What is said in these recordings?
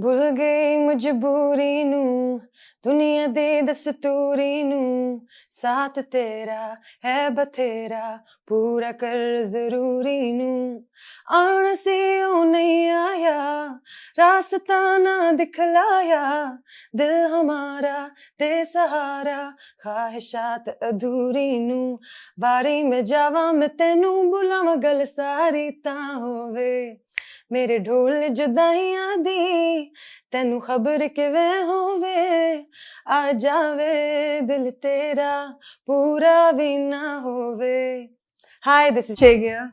भुल गई मजबूरी नू दुनिया दे दस्तूरी नू साथ तेरा है बथेरा पूरा कर जरूरी नू आना से ओ नहीं आया रास्ता ना दिखलाया दिल हमारा दे सहारा ख्वाहिशात अधूरी नू बारी में जावा मैं तेनू बुलावा गल सारी ता होवे मेरे ढोल जुदाइयां दी तेनू खबर किवें होवे आ जावे दिल तेरा पूरा भी ना होवे. Hi, this is Shae Gill.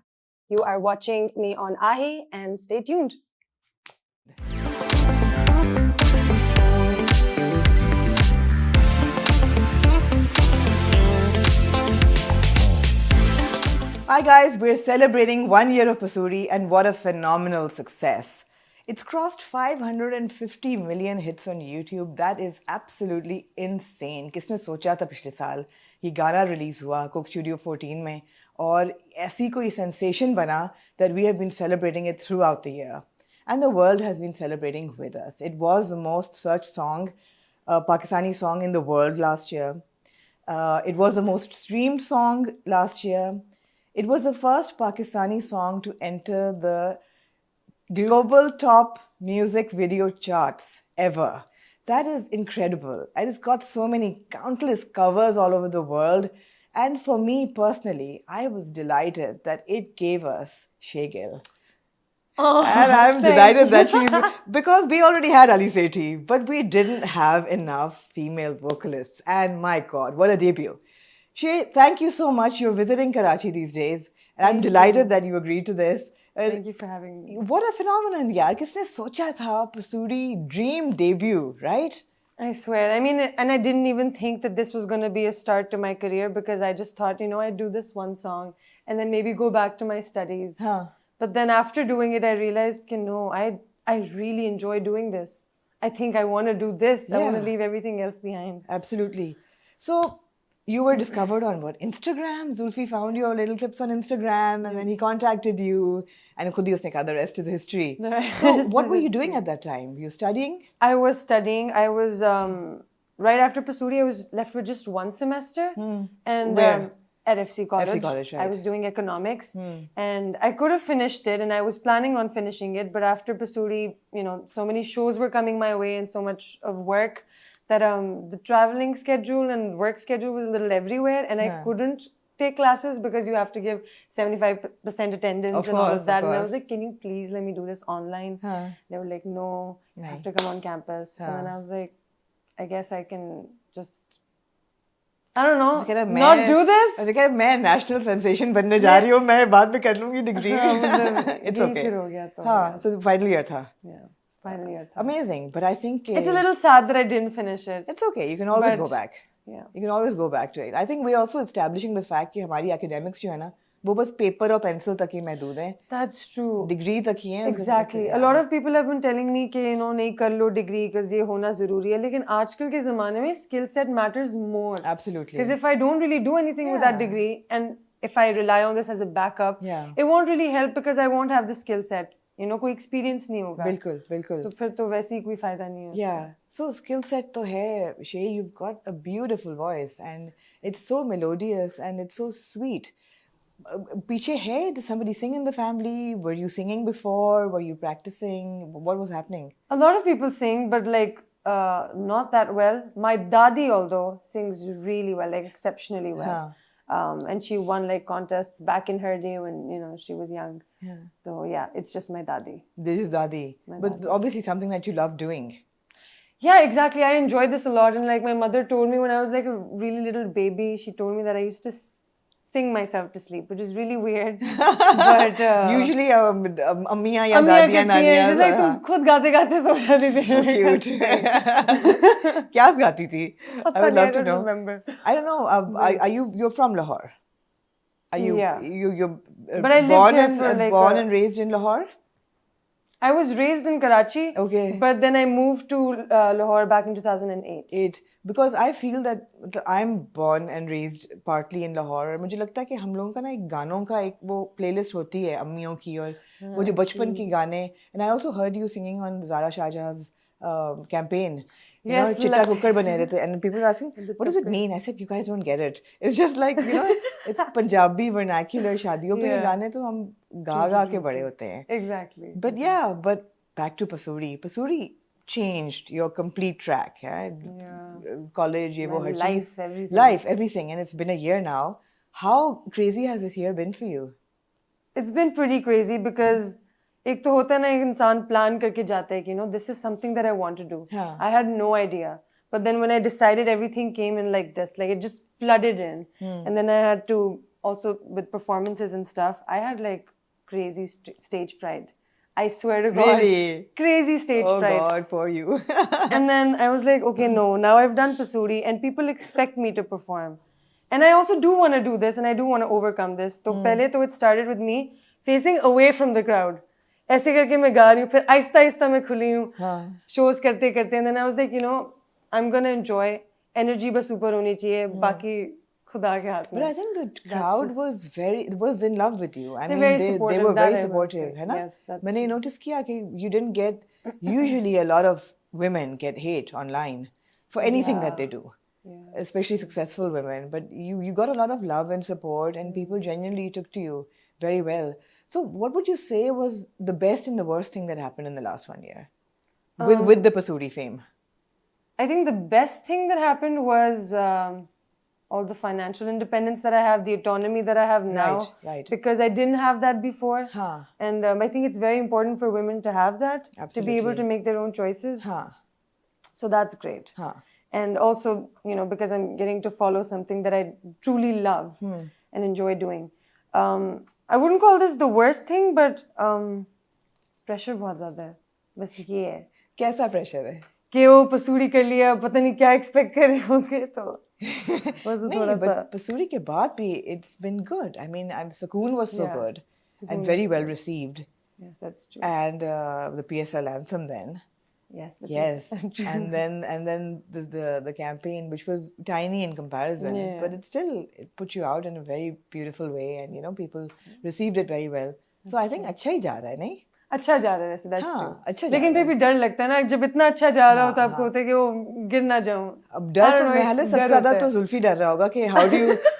You are watching me on AHI and stay tuned. Hi guys, we're celebrating 1 year of Pasoori and what a phenomenal success. It's crossed 550 million hits on YouTube. That is absolutely insane. किसने सोचा था पिछले साल ये गाना release हुआ Coke Studio 14 में और ऐसी कोई sensation बना that we have been celebrating it throughout the year. And the world has been celebrating with us. It was the most searched song, Pakistani song in the world last year. It was the most streamed song last year. It was the first Pakistani song to enter the global top music video charts ever. That is incredible. And it's got so many countless covers all over the world. And for me personally, I was delighted that it gave us Shae Gill. Oh, and I'm delighted that she's... Because we already had Ali Sethi, but we didn't have enough female vocalists. And my God, what a debut. Shae, thank you so much. You're visiting Karachi these days. And I'm delighted that you agreed to this. Thank you for having me. What a phenomenon, yaar. Kisne socha tha Pasoori dream debut, right? I swear. I mean, and I didn't even think that this was going to be a start to my career because I just thought, I'd do this one song and then maybe go back to my studies. Huh. But then after doing it, I realized, no, I really enjoy doing this. I think I want to do this. I want to leave everything else behind. Absolutely. So, you were discovered on what? Instagram? Zulfi found your little clips on Instagram and then he contacted you. And khudi usne kaha, the rest is history. So, what were you doing at that time? You studying? I was studying. I was, right after Pasoori, I was left with just one semester. And Where? At FC College. FC College, right. I was doing economics. And I could have finished it and I was planning on finishing it. But after Pasoori, so many shows were coming my way and so much of work that the traveling schedule and work schedule was a little everywhere and I couldn't take classes because you have to give 75% attendance and all of that. And I was like, can you please let me do this online? They were like, no, you have to come on campus. And then I was like, I guess I can just, I don't know, not do this. I think मैं national sensation बनने जा रही हूँ, मैं बाद में कर लूँगी degree. It's okay. फिर हो गया तो. हाँ, so final year था. Yeah. Final year. Amazing, but I think it's a little sad that I didn't finish it. It's okay. You can always go back. Yeah. You can always go back to it. I think we're also establishing the fact कि हमारी academics जो है ना, वो बस paper और pencil तक ही महदूद हैं. That's true. Degree तक ही हैं. Exactly. A lot of people have been telling me कि नहीं कर लो degree because ये होना ज़रूरी है. लेकिन आजकल के ज़माने में skill set matters more. Absolutely. Because if I don't really do anything with that degree and if I rely on this as a backup, it won't really help because I won't have the skill set. कोई experience नहीं होगा. बिल्कुल, बिल्कुल. तो फिर तो वैसे ही कोई फायदा नहीं है. Yeah. So skill set तो है, Shae, you've got a beautiful voice and it's so melodious and it's so sweet. पीछे है, did somebody sing in the family? Were you singing before? Were you practicing? What was happening? A lot of people sing, but not that well. My dadi, although, sings really well, exceptionally well. And she won contests back in her day when she was young. So yeah, it's just my dadi. This is dadi, but obviously something that you love doing. Yeah, exactly. I enjoyed this a lot, and my mother told me when I was a really little baby, she told me that I used to sing myself to sleep, which is really weird. But usually, ammiya ya dadiyan naniyan. Just तुम खुद गाते गाते सो जाती थी. So cute. क्या गाती थी? I would love to know. Remember. I don't know. You're from Lahore? Are you? Yeah. You're but I born lived here for born and raised in Lahore? I was raised in Karachi. Okay. But then I moved to Lahore back in 2008. Because I feel that I'm born and raised partly in Lahore और मुझे लगता है कि हम लोगों का ना एक गानों का एक वो playlist होती है अम्मियों की और वो जो बचपन के गाने and I also heard you singing on Zara Shahjahan's campaign. You know, Yes, चिट्टा कुकर बने रहते and people are asking, what does it mean? I said, you guys don't get it. It's just like, you know, it's Punjabi vernacular शादियों पे ये गाने तो हम गा के बड़े होते हैं. Exactly. But yeah, but back to Pasoori. Pasoori changed your complete track. Yeah? College, ये वो हर Life, cheese. everything. Life, everything. And it's been a year now. How crazy has this year been for you? It's been pretty crazy because एक तो होता है ना एक इंसान plan करके जाता है कि this is something that I want to do. हाँ. I had no idea. But then when I decided, everything came in like this. Like it just flooded in. And then I had to also, with performances and stuff, I had like crazy stage fright. I swear to God. Really? Crazy stage fright. Oh God, poor you. And then I was like, okay, no, now I've done Pasoori and people expect me to perform. And I also do want to do this and I do want to overcome this. So pehle to it started with me facing away from the crowd. ऐसे करके मैं गा रही हूँ, फिर आहिस्ता आहिस्ता मैं खुली हूँ, shows करते करते. And then I was like, I'm gonna enjoy. Energy बस ऊपर होनी चाहिए, बाकी खुदा के हाथ में. But I think the crowd was in love with you. I mean, they were very supportive, है ना? Yes, that's मैंने notice किया कि you didn't get. Usually, a lot of women get hate online for anything that they do, especially successful women. But you got a lot of love and support, and people genuinely took to you very well. So, what would you say was the best and the worst thing that happened in the last 1 year with the Pasoori fame? I think the best thing that happened was all the financial independence that I have, the autonomy that I have now. Right. Because I didn't have that before. Huh. And I think it's very important for women to have that. Absolutely. To be able to make their own choices. Huh. So that's great. Huh. And also, because I'm getting to follow something that I truly love and enjoy doing. I wouldn't call this the worst thing, but pressure बहुत ज़्यादा है. बस ये है. कैसा pressure है? कि वो पसूरी कर लिया, पता नहीं क्या expect कर रहे होंगे तो. नहीं, but Pasoori के बाद भी it's been good. I mean, Sakoon was so good and very well received. Yes, that's true. And the PSL anthem then. Yes. And then the campaign, which was tiny in comparison, but it put you out in a very beautiful way, and people received it very well. So I think अच्छा ही जा रहा है नहीं? अच्छा जा रहा है वैसे, that's true. अच्छा लेकिन फिर भी डर लगता है ना, जब इतना अच्छा जा रहा हो तो आपको होता है कि वो गिर ना जाऊं. अब डर तो महले सबसे ज़्यादा तो जुल्फी डर रहा होगा कि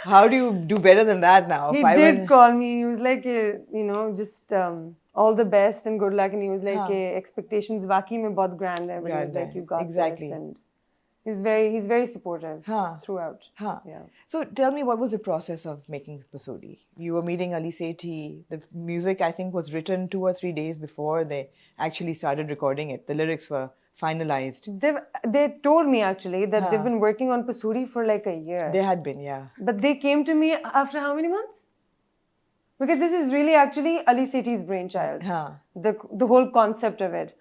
how do you do better than that now? He did call me. He was like, just all the best and good luck. And he was like, expectations वाकई में बहुत grand है. But he was like, you got this. And he's very supportive throughout. Yeah. So tell me, what was the process of making Pasoori? You were meeting Ali Sethi. The music, I think, was written 2 or 3 days before they actually started recording it. The lyrics were finalized. They told me actually that they've been working on Pasoori for like a year. They had been, yeah. But they came to me after how many months? Because this is really actually Ali Sethi's brainchild. The whole concept of it.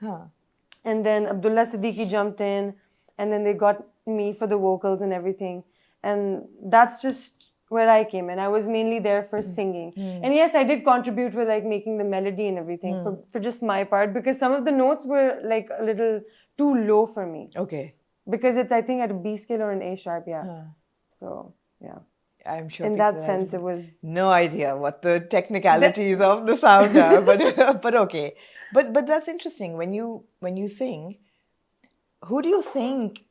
And then Abdullah Siddiqui jumped in. And then they got me for the vocals and everything. And that's just where I came in. I was mainly there for singing. And yes, I did contribute with like making the melody and everything for just my part. Because some of the notes were like a little too low for me. Okay. Because it's, I think, at a B scale or an A sharp, So, yeah. I'm sure in that sense, it was no idea what the technicalities of the sound are, but okay. But that's interesting. When you sing, who do you think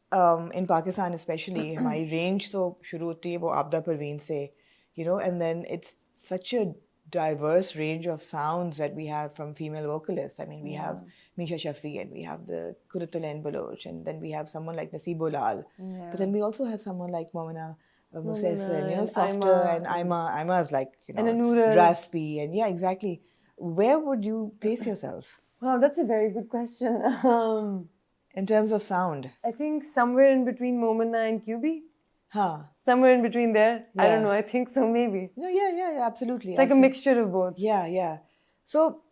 in Pakistan especially, हमारी range तो शुरू होती है वो आपदा परवीन से, and then it's such a diverse range of sounds that we have from female vocalists. I mean, we have Misha Shafi and we have the Kurutulain Baloch, and then we have someone like Nasibo Lal. But then we also have someone like Momina Musaysin, softer, and Aima is like, raspy, and yeah, exactly. Where would you place yourself? Wow, that's a very good question. In terms of sound? I think somewhere in between Momina and QB. Somewhere in between there. Yeah. I don't know. I think so, maybe. No, yeah, absolutely. It's like a mixture of both. Yeah. So,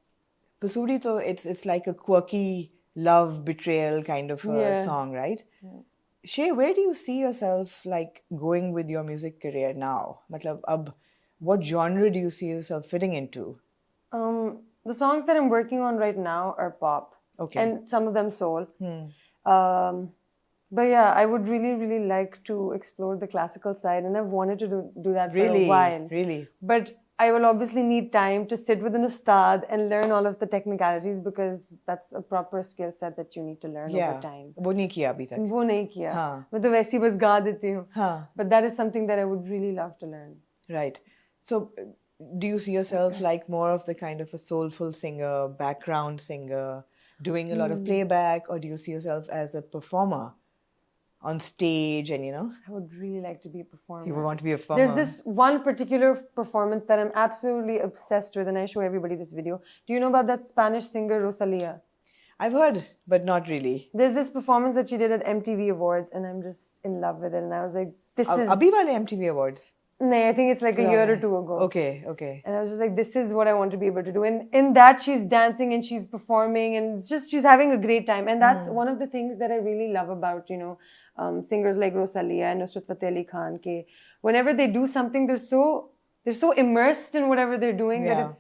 Pasoori, it's like a quirky love betrayal kind of song, right? Yeah. Shae, where do you see yourself like going with your music career now? Matlab, what genre do you see yourself fitting into? the songs that I'm working on right now are pop. Okay. And some of them soul. But yeah, I would really, really like to explore the classical side, and I've wanted to do that for a while. Really? But I will obviously need time to sit with an ustad and learn all of the technicalities, because that's a proper skill set that you need to learn over time. वो नहीं किया अभी तक. वो नहीं किया. हाँ. मैं तो वैसे ही बस गा देती हूँ. हाँ. But that is something that I would really love to learn. Right. So, do you see yourself like more of the kind of a soulful singer, background singer, doing a lot of playback, or do you see yourself as a performer on stage and, I would really like to be a performer. You would want to be a performer. There's this one particular performance that I'm absolutely obsessed with, and I show everybody this video. Do you know about that Spanish singer Rosalia? I've heard, but not really. There's this performance that she did at MTV Awards, and I'm just in love with it. And I was like, this is... Abhi wale MTV Awards? No, I think it's like a year or two ago. Okay. And I was just like, this is what I want to be able to do. And in that, she's dancing and she's performing, and it's just, she's having a great time. And that's one of the things that I really love about, singers like Rosalia and Nusrat Fateh Ali Khan. Ke whenever they do something, they're so immersed in whatever they're doing that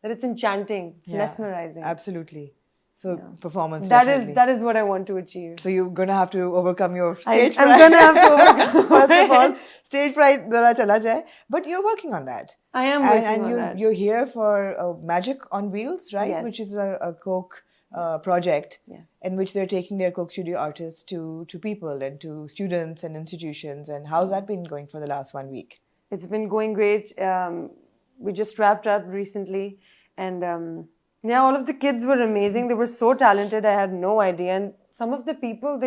it's enchanting, it's mesmerizing. Absolutely. So performance. That is what I want to achieve. So you're gonna have to overcome your stage fright. I'm gonna have to overcome. First of all, stage fright zara chala jaye. But you're working on that. I am working on that. And you're here for Magic on Wheels, right? Yes. Which is a Coke project, Yeah. in which they're taking their Coke studio artists to people and to students and institutions. And how's that been going for the last 1 week? It's been going great. We just wrapped up recently, and all of the kids were amazing. They were so talented. I had no idea. And some of the people,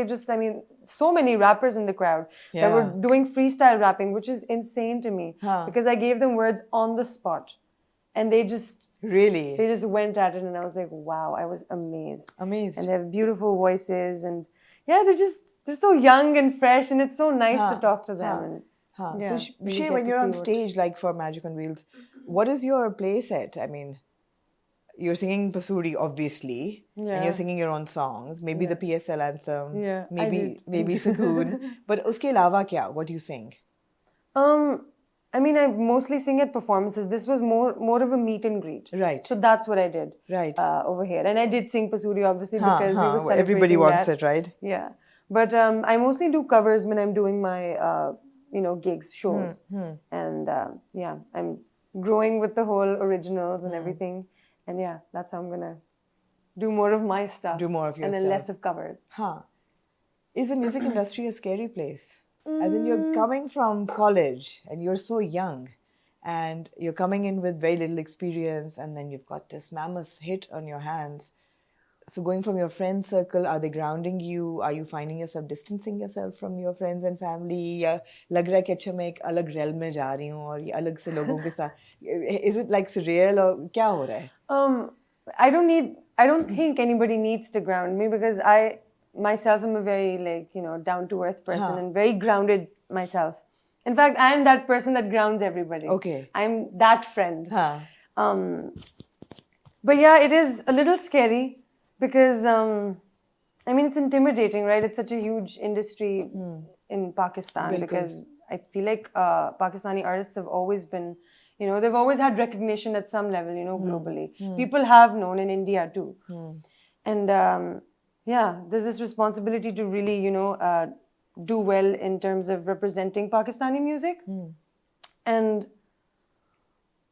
so many rappers in the crowd that were doing freestyle rapping, which is insane to me, because I gave them words on the spot, and they just went at it, and I was like, wow, I was amazed. Amazed. And they have beautiful voices, and they're so young and fresh, and it's so nice to talk to them. So Shae, when you're on stage, like for Magic on Wheels, what is your play set? I mean, you're singing Pasoori, obviously, and you're singing your own songs. Maybe the PSL anthem. Yeah, maybe Sakoon. But uske alawa kya? What do you sing? I mostly sing at performances. This was more of a meet and greet. Right. So that's what I did. Right. Over here. And I did sing Pasoori, obviously, because we were celebrating everybody wants it, right? Yeah. But I mostly do covers when I'm doing my, gigs, shows. And I'm growing with the whole originals and everything. And that's how I'm going to do more of my stuff. Do more of your stuff. And then less of covers. Is the music industry a scary place? As in, you're coming from college and you're so young and you're coming in with very little experience, and then you've got this mammoth hit on your hands. So going from your friend circle, are they grounding you? Are you finding yourself distancing yourself from your friends and family? या लग रहा है कि अच्छा मैं एक अलग realm में जा रही हूँ और ये अलग से लोगों के साथ. Is it like surreal or क्या हो रहा है? I don't think anybody needs to ground me, because I myself am a very down to earth person and very grounded myself. In fact, I am that person that grounds everybody. Okay. I'm that friend. But it is a little scary. Because, it's intimidating, right? It's such a huge industry in Pakistan. Because I feel like Pakistani artists have always been, they've always had recognition at some level, globally. People have known in India too. And there's this responsibility to really, do well in terms of representing Pakistani music. And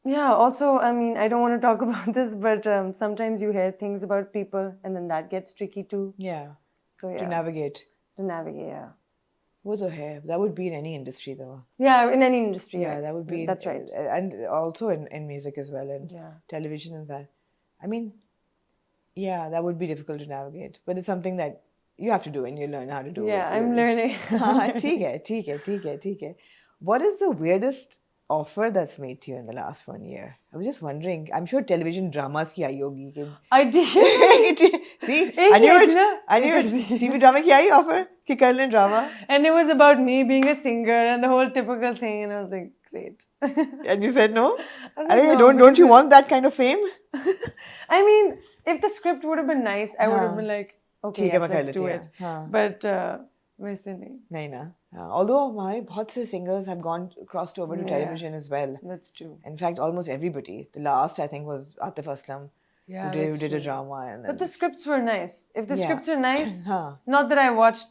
also, I don't want to talk about this, but sometimes you hear things about people, and then that gets tricky too. Yeah. So To navigate. Yeah. वो तो है. That would be in any industry though. Yeah, in any industry. Yeah, that would be. That's right. And also in music as well, and television and that. That would be difficult to navigate. But it's something that you have to do and you learn how to do it. Yeah, I'm learning. ठीक है. What is the weirdest offer that's made to you in the last 1 year? I was just wondering. I'm sure television dramas ki aayi hogi. I did. See, I knew it. TV drama ki aayi offer ki kar le drama. And it was about me being a singer and the whole typical thing, and I was like, great. And you said no? Like, no, don't you want that kind of fame? If the script would have been nice, I would have been like, okay, yes, let's do it. But वैसे नहीं. नहीं ना. Although हमारे बहुत से singers have crossed over to television as well. That's true. In fact, almost everybody. The last, I think, was Atif Aslam. Yeah, who that's did a true. drama. And then, But the scripts were nice. If the Yeah. scripts are nice, Huh. not that I watched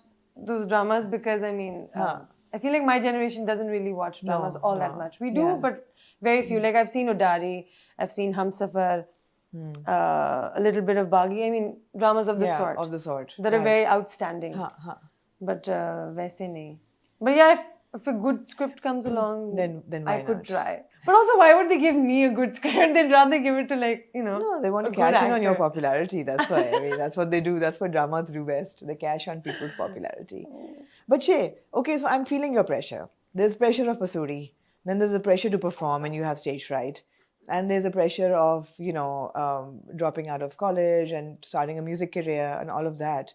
those dramas because I mean, Huh. I feel like my generation doesn't really watch dramas all that no. much. We do, Yeah. but very few. Like I've seen Udari, I've seen Humsafar, a little bit of Baghi. I mean, dramas of the Yeah, sort. of the sort. That are Right. very outstanding. Huh, huh. But वैसे नहीं. But yeah, if a good script comes along, Then I why could not? try. But also, why would they give me a good script? They'd rather give it to No, they want a to good cash in on your actor. popularity. That's why. I mean, that's what they do. That's what dramas do best. They cash on people's popularity. But Shae, okay, so I'm feeling your pressure. There's pressure of Pasoori. Then there's the pressure to perform and you have stage fright. And there's a pressure of, dropping out of college and starting a music career and all of that.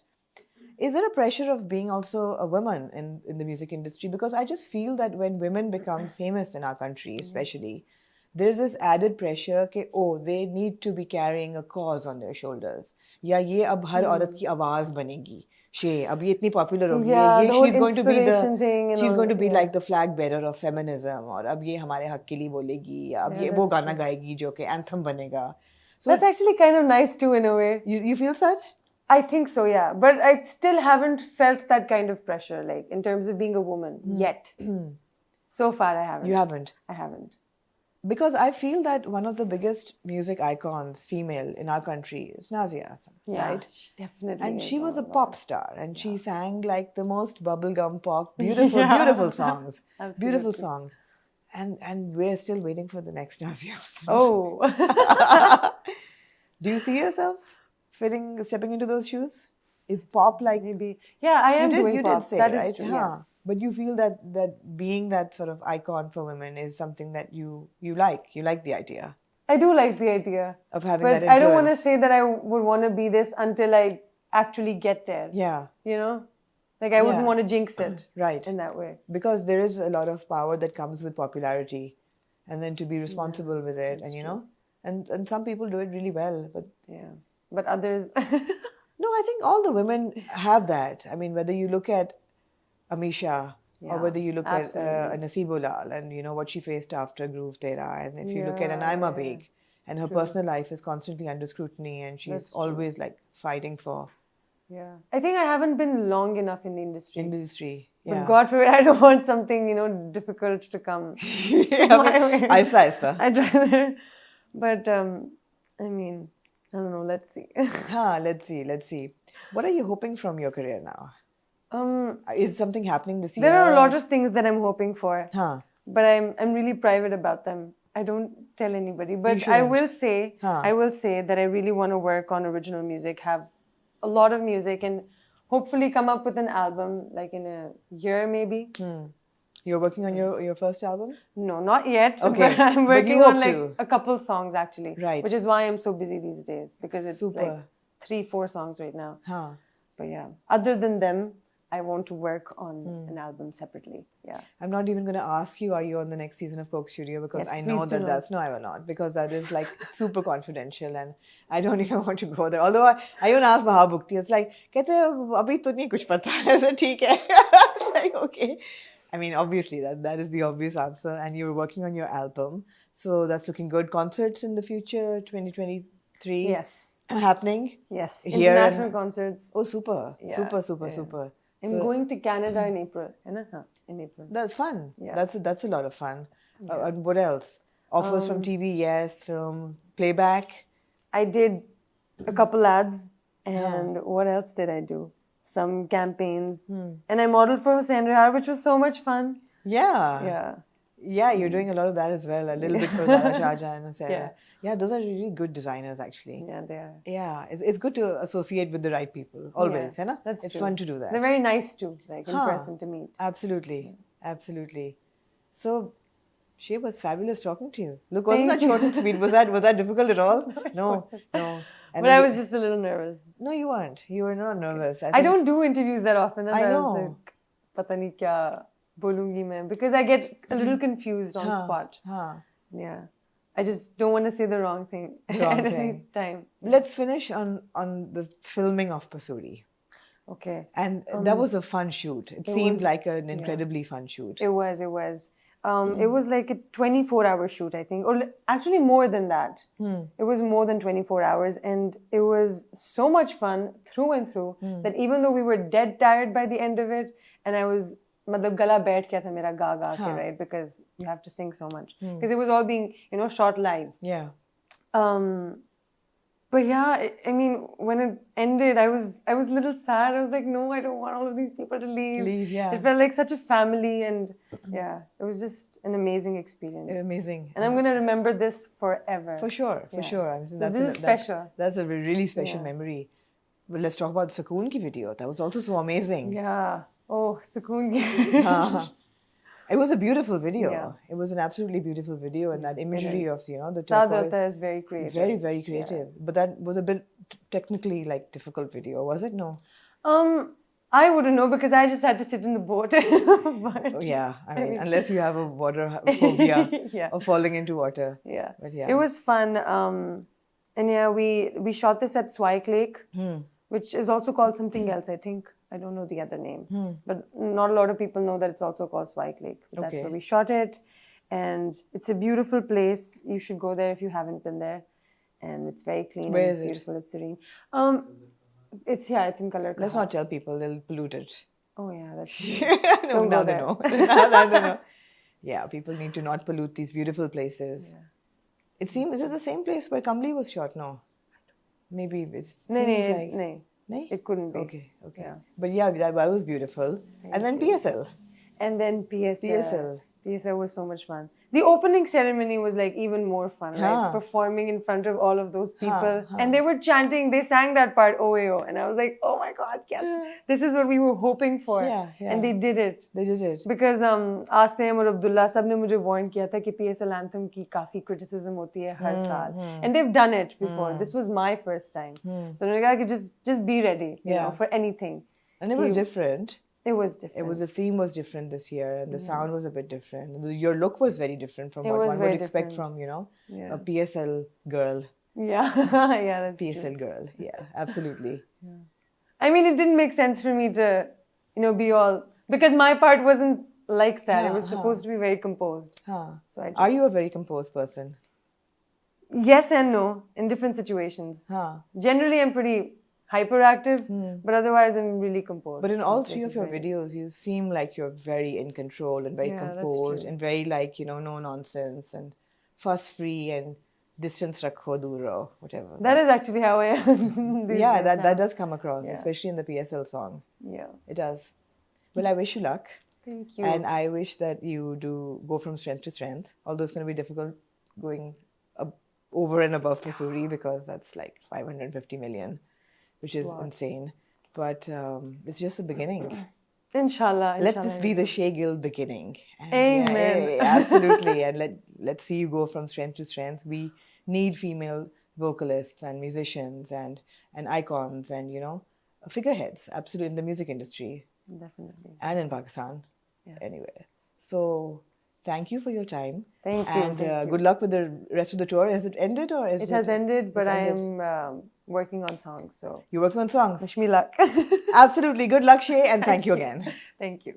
Is there a pressure of being also a woman in the music industry? Because I just feel that when women become famous in our country, especially, there's this added pressure that, oh, they need to be carrying a cause on their shoulders. या ये अब हर औरत की आवाज बनेगी. Shae, अब ये इतनी popular हो गई है. Yeah, ये the whole she's going to be inspiration thing and she's all going to that, be yeah. like the flag bearer of feminism. और अब ये हमारे हक के लिए बोलेगी. या अब ये वो गाना गाएगी जो कि anthem बनेगा. So That's actually kind of nice too, in a way. you feel that? I think so, yeah. But I still haven't felt that kind of pressure, like in terms of being a woman yet. So far, I haven't. You haven't. I haven't. Because I feel that one of the biggest music icons, female, in our country is Nazia Hassan, Yeah, right? she definitely. And is she was a one of pop star, and she sang like the most bubblegum pop, beautiful songs, beautiful Absolutely. songs, and we're still waiting for the next Nazia Hassan. Oh. Do you see yourself stepping into those shoes? Is pop like Maybe. Yeah, I am doing you pop. did say, That is right? true, yeah. But you feel that being that sort of icon for women is something that you like. You like the idea I do like the idea. of having But that influence. I don't want to say that I would want to be this until I actually get there. Yeah. You know? Like I wouldn't Yeah. want to jinx it. Right. In that way. Because there is a lot of power that comes with popularity, and then to be responsible with it, and and some people do it really well, but Yeah. But others. no, I think all the women have that. I mean, whether you look at Amisha or Yeah, whether you look absolutely. at Nasibulal and what she faced after Groove Tera, and if you look at Yeah, Anaima yeah. Beg, and her personal life is constantly under scrutiny, and she's That's true. always like fighting for Yeah. I think I haven't been long enough in the industry. industry. But Yeah. God forbid, I don't want something, difficult to come my way. Aisa. I'd rather. But, I mean, I don't know. Let's see. Let's see. What are you hoping from your career now? Is something happening this year? There are a lot of things that I'm hoping for. Huh. But I'm really private about them. I don't tell anybody. But I will say, that I really want to work on original music, have a lot of music, and hopefully come up with an album like in a year maybe. You're working on your first album? No, not yet. Okay. But I'm But you working on hope like to. a couple songs actually. Right. Which is why I'm so busy these days, because it's like Super. 3-4 songs right now. Huh. But yeah, other than them, I want to work on an album separately. Yeah. I'm not even going to ask you, are you on the next season of Coke Studio? Because Yes, I know please do that not. that's, no, I will not. Because that is like super confidential and I don't even want to go there. Although I even asked Mahabukti, it's like, कहते अभी तो नहीं कुछ पता है, so ठीक है. Like, okay. I mean, obviously, that is the obvious answer. And you're working on your album. So that's looking good. Concerts in the future, 2023. Yes. Happening. Yes. Here International concerts. Oh, super. Yeah, Super. I'm going to Canada in April. In April. That's fun. Yeah. That's a lot of fun. And what else? Offers from TV, yes. Film, playback. I did a couple ads, and what else did I do? Some campaigns, and I modeled for Hussein Rehar, which was so much fun. Yeah. Yeah, you're doing a lot of that as well. A little bit for Zara Shahjahan and Sarah. Yeah, those are really good designers, actually. Yeah, they are. Yeah, it's good to associate with the right people. Always, Yeah, है ना? that's It's true. fun to do that. They're very nice too, like in person to meet. Absolutely. So, Shae, was fabulous talking to you. Look, wasn't Thank that short and sweet? Was that difficult at all? No. And But I was just a little nervous. No, you weren't. You were not nervous. I don't do interviews that often. I I know. was like, पता नहीं क्या बोलूँगी मैं, because I get a little confused on spot. Yeah. I just don't want to say the wrong thing at any time. Let's finish on the filming of Pasoori. Okay. And that was a fun shoot. It seemed was- like an incredibly fun shoot. It was. It was like a 24-hour shoot, I think, or actually more than that. It was more than 24 hours, and it was so much fun through and through that even though we were dead tired by the end of it, and I was, matlab gala baith gaya tha mera ga ke, right? Because you have to sing so much. Because it was all being, shot live. Yeah. But yeah, I mean, when it ended, I was a little sad. I was like, no, I don't want all of these people to leave. Yeah. It felt like such a family, and yeah, it was just an amazing experience. Amazing. And I'm going to remember this forever. For sure. I mean, this is special. That's a really special memory. Well, let's talk about Sakoon ki video. That was also so amazing. Yeah. Oh, Sakoon ki. It was a beautiful video. Yeah. It was an absolutely beautiful video, and that imagery of the turquoise is very creative. Very, very creative. Yeah. But that was a bit technically difficult video, was it? No. I wouldn't know because I just had to sit in the boat. But, yeah, I mean, unless you have a water phobia of falling into water. Yeah. But yeah, it was fun. And yeah, we shot this at Swike Lake, which is also called something else, I think. I don't know the other name, but not a lot of people know that it's also called Swike Lake. But that's where we shot it, and it's a beautiful place. You should go there if you haven't been there, and it's very clean. Where and is it's beautiful. It's serene. It's in Color. Let's not tell people; they'll pollute it. Oh yeah, that's no, now they know. Now they know. Yeah, people need to not pollute these beautiful places. Yeah. It seems, is it the same place where Kamli was shot? No, maybe it seems like. No. It couldn't be. Okay. Yeah. But yeah, that was beautiful. And then PSL. PSL was so much fun. The opening ceremony was even more fun, right? Performing in front of all of those people. And they were chanting, they sang that part, OAO. And I was like, oh my God, yes. This is what we were hoping for. Yeah. And they did it. Because Asim or Abdullah, sabne mujhe warn kiya tha ki PSL anthem ki kafi criticism hoti hai har saal. And they've done it before. This was my first time. So unhone kaha ki just be ready, you know, for anything. And it was different. It was different. The theme was different this year, and the sound was a bit different. Your look was very different from what one would expect from, a PSL girl. Yeah, that's PSL true. girl. Yeah, absolutely. Yeah. I mean, it didn't make sense for me to, be all, because my part wasn't like that. It was supposed to be very composed. So Are you a very composed person? Yes and no, in different situations. Generally, I'm pretty hyperactive, but otherwise I'm really composed. But in all three of your videos, you seem like you're very in control and very composed and very no nonsense and fuss free and distance rakho duro, whatever. That is actually how I am. Yeah, that does come across, especially in the PSL song. Yeah. It does. Well, I wish you luck. Thank you. And I wish that you do go from strength to strength, although it's going to be difficult going over and above Pasoori because that's like 550 million. Which is insane. But it's just the beginning. Inshallah. Let this be the Shae Gill beginning. And Amen. Absolutely. And let's see you go from strength to strength. We need female vocalists and musicians and icons and, figureheads, absolutely, in the music industry. Definitely. And in Pakistan. Yes. Anywhere. So thank you for your time. Thank you. And good luck with the rest of the tour. Has it ended or is it? It has ended, but I am working on songs. So you're working on songs? Wish me luck. Absolutely. Good luck, Shae, and thank you again. Thank you.